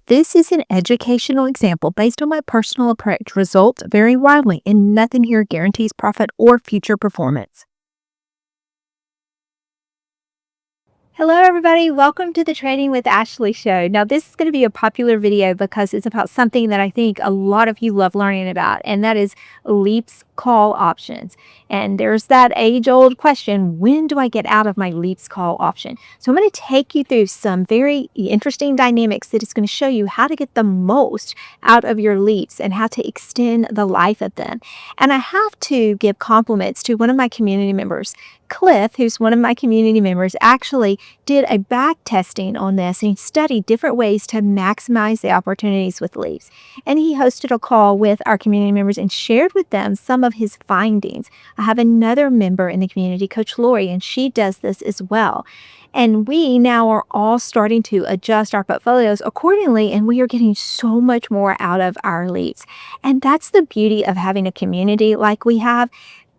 This is an educational example based on my personal approach. Results vary widely, and nothing here guarantees profit or future performance. Hello, everybody. Welcome to the Trading with Ashley show. Now, this is going to be a popular video because it's about something that I think a lot of you love learning about, and that is Leaps call options. And there's that age-old question, when do I get out of my Leaps call option? So I'm going to take you through some very interesting dynamics that is going to show you how to get the most out of your Leaps and how to extend the life of them. And I have to give compliments to one of my community members. Cliff, who's one of my community members, actually did a back testing on this and he studied different ways to maximize the opportunities with Leaps. And he hosted a call with our community members and shared with them some of his findings. I have another member in the community, Coach Lori, and she does this as well. And we now are all starting to adjust our portfolios accordingly, and we are getting so much more out of our Leaps. And that's the beauty of having a community like we have.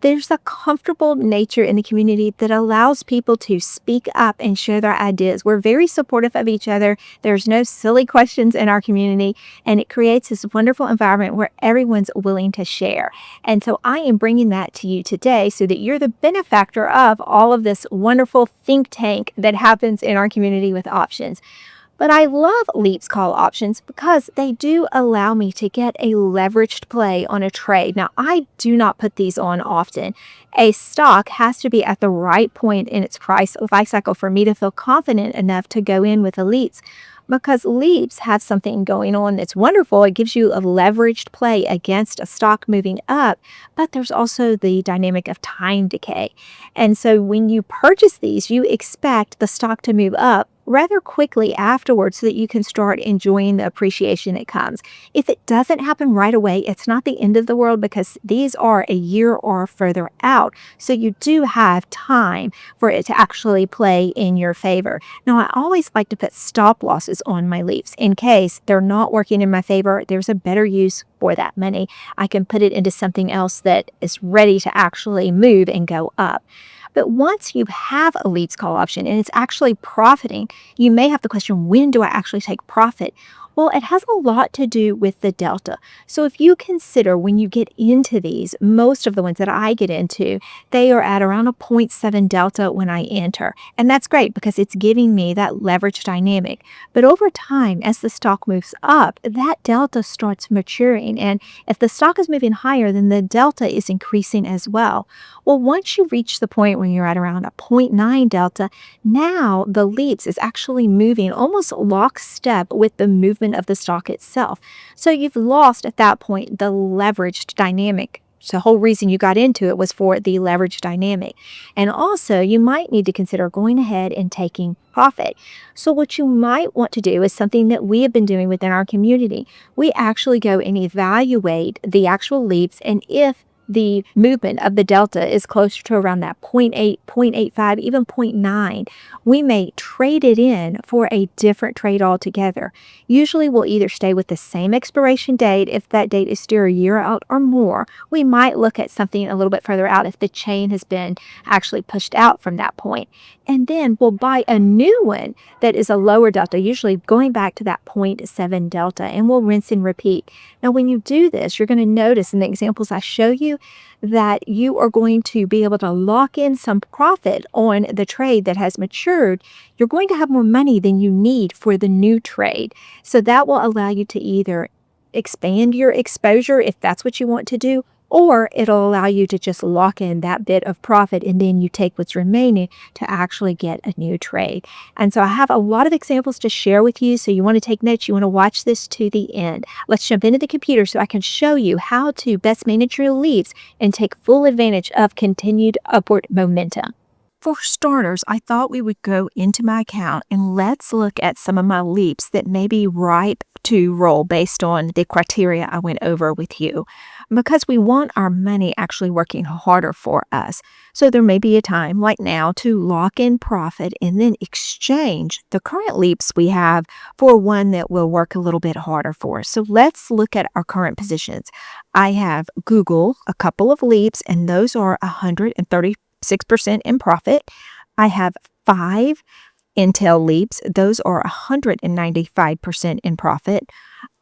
There's a comfortable nature in the community that allows people to speak up and share their ideas. We're very supportive of each other. There's no silly questions in our community, and it creates this wonderful environment where everyone's willing to share. And so I am bringing that to you today so that you're the benefactor of all of this wonderful think tank that happens in our community with options. But I love Leaps call options because they do allow me to get a leveraged play on a trade. Now, I do not put these on often. A stock has to be at the right point in its price life cycle for me to feel confident enough to go in with a Leaps. Because Leaps have something going on that's wonderful. It gives you a leveraged play against a stock moving up, but there's also the dynamic of time decay. And so when you purchase these, you expect the stock to move up rather quickly afterwards so that you can start enjoying the appreciation that comes. If it doesn't happen right away, it's not the end of the world because these are a year or further out. So you do have time for it to actually play in your favor. Now, I always like to put stop losses on my Leaps in case they're not working in my favor. There's a better use for that money. I can put it into something else that is ready to actually move and go up. But once you have a Leaps call option and it's actually profiting, you may have the question, when do I actually take profit? Well, it has a lot to do with the delta. So if you consider when you get into these, most of the ones that I get into, they are at around a 0.7 delta when I enter. And that's great because it's giving me that leverage dynamic. But over time, as the stock moves up, that delta starts maturing. And if the stock is moving higher, then the delta is increasing as well. Well, once you reach the point when you're at around a 0.9 delta, now the Leaps is actually moving almost lockstep with the movement of the stock itself. So you've lost at that point the leveraged dynamic. So the whole reason you got into it was for the leverage dynamic. And also you might need to consider going ahead and taking profit. So what you might want to do is something that we have been doing within our community. We actually go and evaluate the actual Leaps, and if the movement of the delta is closer to around that 0.8, 0.85, even 0.9, we may trade it in for a different trade altogether. Usually we'll either stay with the same expiration date if that date is still a year out or more. We might look at something a little bit further out if the chain has been actually pushed out from that point. And then we'll buy a new one that is a lower delta, usually going back to that 0.7 delta, and we'll rinse and repeat. Now, when you do this, you're going to notice in the examples I show you that you are going to be able to lock in some profit on the trade that has matured. You're going to have more money than you need for the new trade. So that will allow you to either expand your exposure if that's what you want to do, or it'll allow you to just lock in that bit of profit and then you take what's remaining to actually get a new trade. And so I have a lot of examples to share with you. So you want to take notes, you want to watch this to the end. Let's jump into the computer so I can show you how to best manage your Leaps and take full advantage of continued upward momentum. For starters, I thought we would go into my account and let's look at some of my Leaps that may be ripe to roll based on the criteria I went over with you, because we want our money actually working harder for us. So there may be a time like now to lock in profit and then exchange the current Leaps we have for one that will work a little bit harder for us. So let's look at our current positions. I have Google, a couple of Leaps, and those are 136% in profit. I have 5 Intel Leaps. Those are 195% in profit.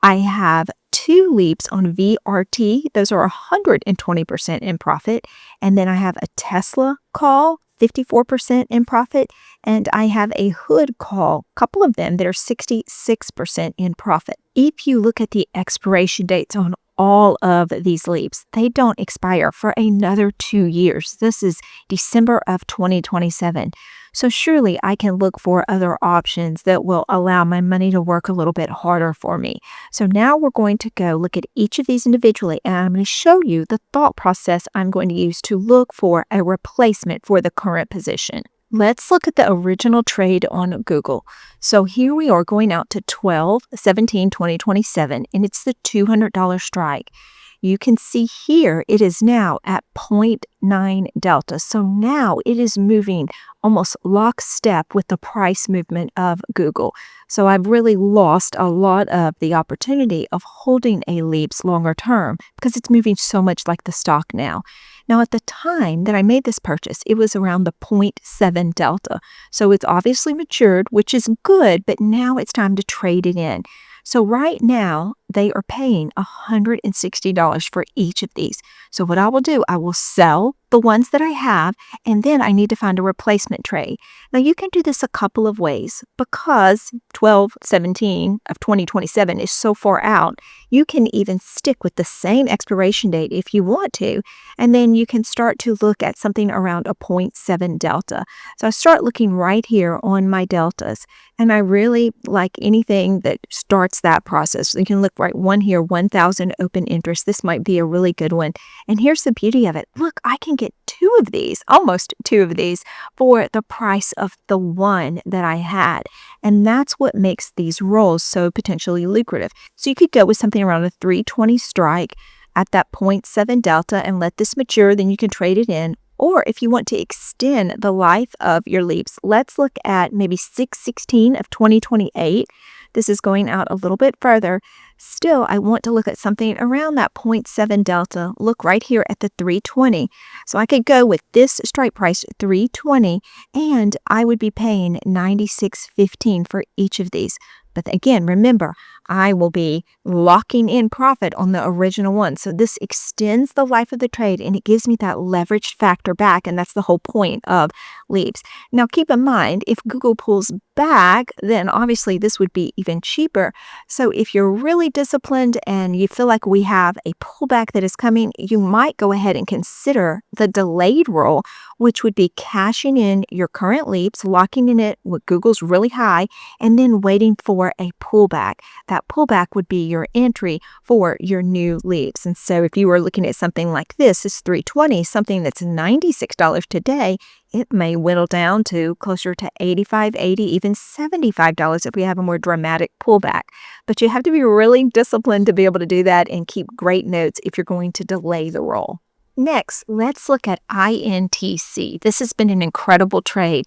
I have 2 Leaps on VRT. Those are 120% in profit. And then I have a Tesla call, 54% in profit. And I have a Hood call, a couple of them that are 66% in profit. If you look at the expiration dates on all of these Leaps, they don't expire for another 2 years. This is December of 2027. So surely I can look for other options that will allow my money to work a little bit harder for me. So now we're going to go look at each of these individually, and I'm going to show you the thought process I'm going to use to look for a replacement for the current position. Let's look at the original trade on Google. So here we are going out to 12/17/2027, and it's the $200 strike. You can see here it is now at 0.9 delta. So now it is moving almost lockstep with the price movement of Google. So I've really lost a lot of the opportunity of holding a Leaps longer term because it's moving so much like the stock now. Now, at the time that I made this purchase, it was around the 0.7 delta. So it's obviously matured, which is good, but now it's time to trade it in. So right now, they are paying $160 for each of these. So what I will do, I will sell the ones that I have, and then I need to find a replacement trade. Now, you can do this a couple of ways because 12/17 of 2027 is so far out. You can even stick with the same expiration date if you want to, and then you can start to look at something around a 0.7 delta. So I start looking right here on my deltas, and I really like anything that starts that process. You can look right one here, 1,000 open interest. This might be a really good one. And here's the beauty of it. Look, I can get 2 of these, almost 2 of these, for the price of the one that I had. And that's what makes these rolls so potentially lucrative. So you could go with something around a 320 strike at that 0.7 delta and let this mature, then you can trade it in. Or if you want to extend the life of your Leaps, let's look at maybe 6/16 of 2028. This is going out a little bit further. Still, I want to look at something around that 0.7 delta. Look right here at the 320. So I could go with this strike price, 320, and I would be paying $96.15 for each of these. But again, remember, I will be locking in profit on the original one. So this extends the life of the trade and it gives me that leveraged factor back. And that's the whole point of Leaps. Now, keep in mind, if Google pulls back, then obviously this would be even cheaper. So if you're really disciplined and you feel like we have a pullback that is coming, you might go ahead and consider the delayed roll, which would be cashing in your current Leaps, locking in it with Google's really high, and then waiting for a pullback. That pullback would be your entry for your new Leaps. And so if you were looking at something like this is 320, something that's $96 today, it may whittle down to closer to $85, $80, even $75 if we have a more dramatic pullback. But you have to be really disciplined to be able to do that and keep great notes if you're going to delay the roll. Next, let's look at INTC. This has been an incredible trade.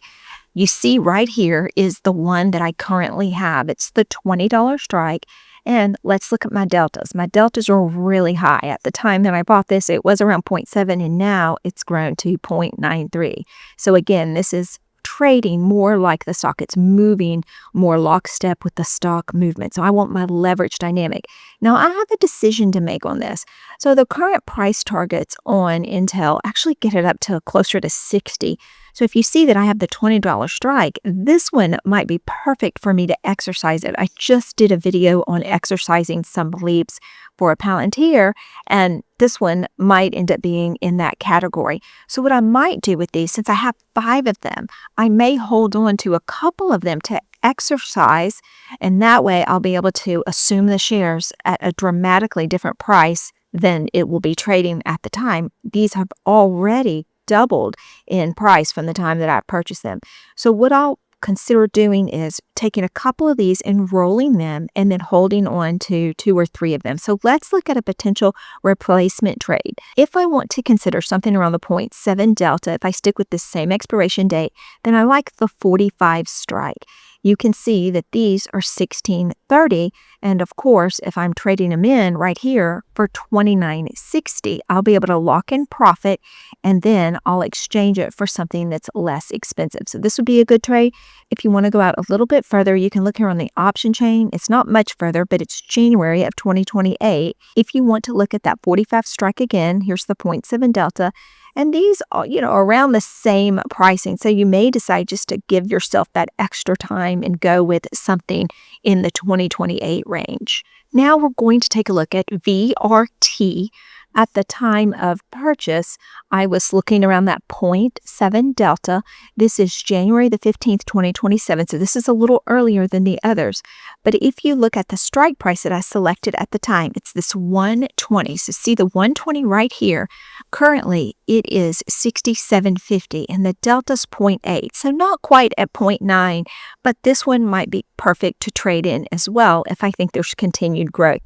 You see right here is the one that I currently have. It's the $20 strike. And let's look at my deltas. My deltas are really high. At the time that I bought this, it was around 0.7, and now it's grown to 0.93. So again, this is trading more like the stock. It's moving more lockstep with the stock movement. So I want my leverage dynamic. Now I have a decision to make on this. So the current price targets on Intel actually get it up to closer to 60. So if you see that I have the $20 strike, this one might be perfect for me to exercise it. I just did a video on exercising some Leaps for a Palantir, and this one might end up being in that category. So what I might do with these, since I have 5 of them, I may hold on to a couple of them to exercise, and that way I'll be able to assume the shares at a dramatically different price than it will be trading at the time. These have already doubled in price from the time that I purchased them. So what I'll consider doing is taking a couple of these and rolling them and then holding on to 2 or 3 of them. So let's look at a potential replacement trade. If I want to consider something around the 0.7 delta, if I stick with the same expiration date, then I like the 45 strike. you can see that these are $16.30. And of course, if I'm trading them in right here for $29.60, I'll be able to lock in profit, and then I'll exchange it for something that's less expensive. So this would be a good trade. If you want to go out a little bit further, you can look here on the option chain. It's not much further, but it's January of 2028. If you want to look at that 45 strike again, here's the 0.7 delta. And these are, around the same pricing. So you may decide just to give yourself that extra time and go with something in the 2028 range. Now we're going to take a look at VRT. At the time of purchase, I was looking around that 0.7 delta. This is January the 15th, 2027. So this is a little earlier than the others. But if you look at the strike price that I selected at the time, it's this 120. So see the 120 right here. Currently, it is 67.50 and the delta's 0.8. So not quite at 0.9, but this one might be perfect to trade in as well if I think there's continued growth.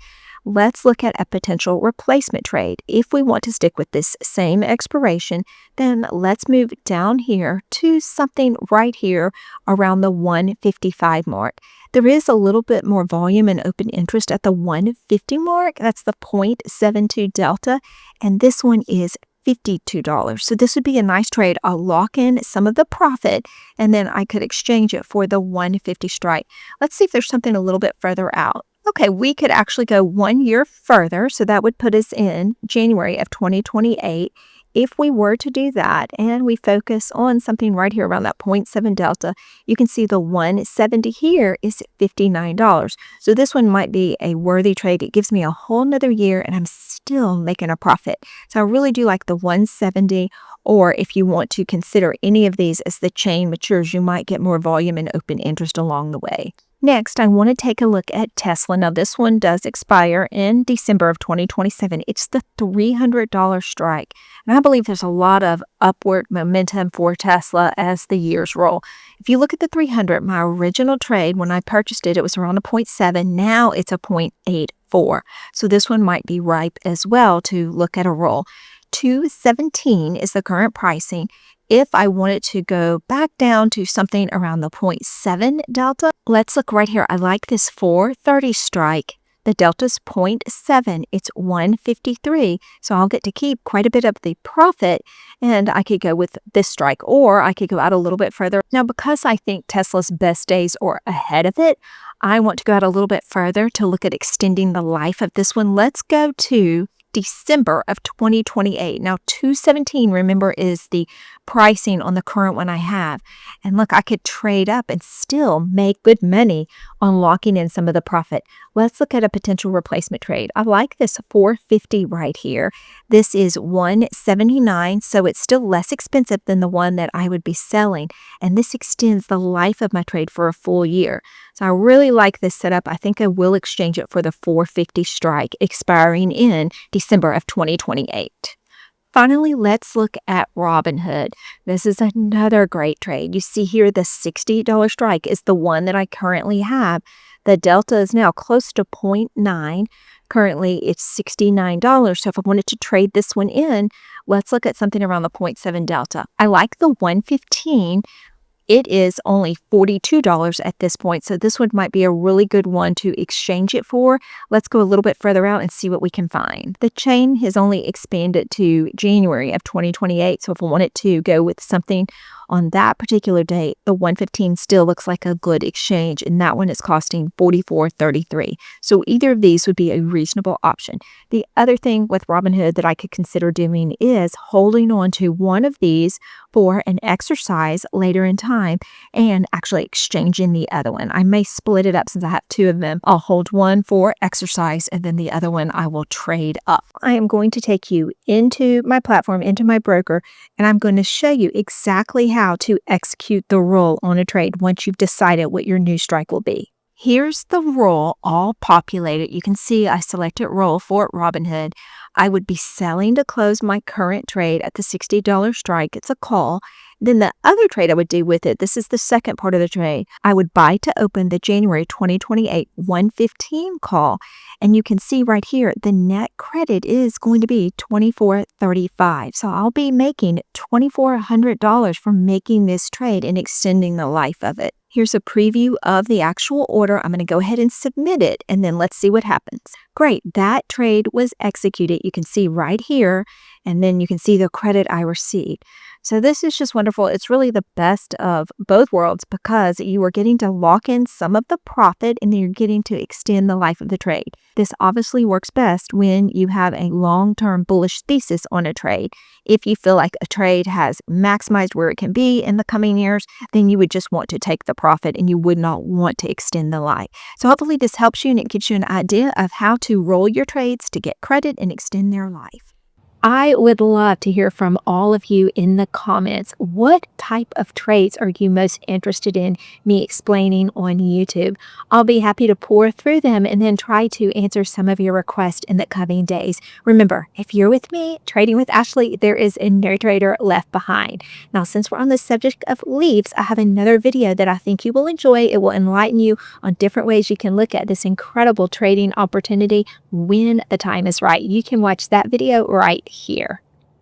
Let's look at a potential replacement trade. If we want to stick with this same expiration, then let's move down here to something right here around the 155 mark. There is a little bit more volume and open interest at the 150 mark. That's the 0.72 delta, and this one is $52. So this would be a nice trade. I'll lock in some of the profit, and then I could exchange it for the 150 strike. Let's see if there's something a little bit further out. Okay, we could actually go 1 year further, so that would put us in January of 2028. If we were to do that and we focus on something right here around that 0.7 delta, you can see the 170 here is $59. So this one might be a worthy trade. It gives me a whole nother year and I'm still making a profit. So I really do like the 170, or if you want to consider any of these as the chain matures, you might get more volume and open interest along the way. Next, I want to take a look at Tesla. Now, this one does expire in December of 2027. It's the $300 strike. And I believe there's a lot of upward momentum for Tesla as the years roll. If you look at the 300, my original trade, when I purchased it, it was around a 0.7. Now it's a 0.84. So this one might be ripe as well to look at a roll. 217 is the current pricing. If I wanted to go back down to something around the 0.7 delta, let's look right here. I like this 430 strike. The delta's 0.7. It's 153. So I'll get to keep quite a bit of the profit, and I could go with this strike, or I could go out a little bit further. Now, because I think Tesla's best days are ahead of it, I want to go out a little bit further to look at extending the life of this one. Let's go to December of 2028. Now, 217, remember, is the pricing on the current one I have. And look, I could trade up and still make good money on locking in some of the profit. Let's look at a potential replacement trade. I like this 450 right here. This is 179, so it's still less expensive than the one that I would be selling. And this extends the life of my trade for a full year. So I really like this setup. I think I will exchange it for the 450 strike expiring in December of 2028. Finally, let's look at Robinhood. This is another great trade. You see here the $60 strike is the one that I currently have. The delta is now close to 0.9. Currently, it's $69. So if I wanted to trade this one in, let's look at something around the 0.7 delta. I like the 115. It is only $42 at this point, so this one might be a really good one to exchange it for. Let's go a little bit further out and see what we can find. The chain has only expanded to January of 2028, so if I wanted to go with something on that particular date, the 115 still looks like a good exchange, and that one is costing $44.33. So either of these would be a reasonable option. The other thing with Robinhood that I could consider doing is holding on to one of these for an exercise later in time and actually exchanging the other one. I may split it up since I have two of them. I'll hold one for exercise and then the other one I will trade up. I am going to take you into my platform, into my broker, and I'm going to show you exactly how to execute the roll on a trade once you've decided what your new strike will be. Here's the roll all populated. You can see I selected roll for Robinhood. I would be selling to close my current trade at the $60 strike. It's a call. Then the other trade I would do with it, this is the second part of the trade. I would buy to open the January 2028 115 call. And you can see right here, the net credit is going to be $24.35. So I'll be making $2,400 from making this trade and extending the life of it. Here's a preview of the actual order. I'm going to go ahead and submit it, and then let's see what happens. Great, that trade was executed. You can see right here, and then you can see the credit I received. So this is just wonderful. It's really the best of both worlds because you are getting to lock in some of the profit and then you're getting to extend the life of the trade. This obviously works best when you have a long-term bullish thesis on a trade. If you feel like a trade has maximized where it can be in the coming years, then you would just want to take the profit and you would not want to extend the life. So hopefully this helps you and it gives you an idea of how to roll your trades to get credit and extend their life. I would love to hear from all of you in the comments. What type of trades are you most interested in me explaining on YouTube? I'll be happy to pour through them and then try to answer some of your requests in the coming days. Remember, if you're with me, Trading with Ashley, there is no trader left behind. Now, since we're on the subject of leaps, I have another video that I think you will enjoy. It will enlighten you on different ways you can look at this incredible trading opportunity when the time is right. You can watch that video right here.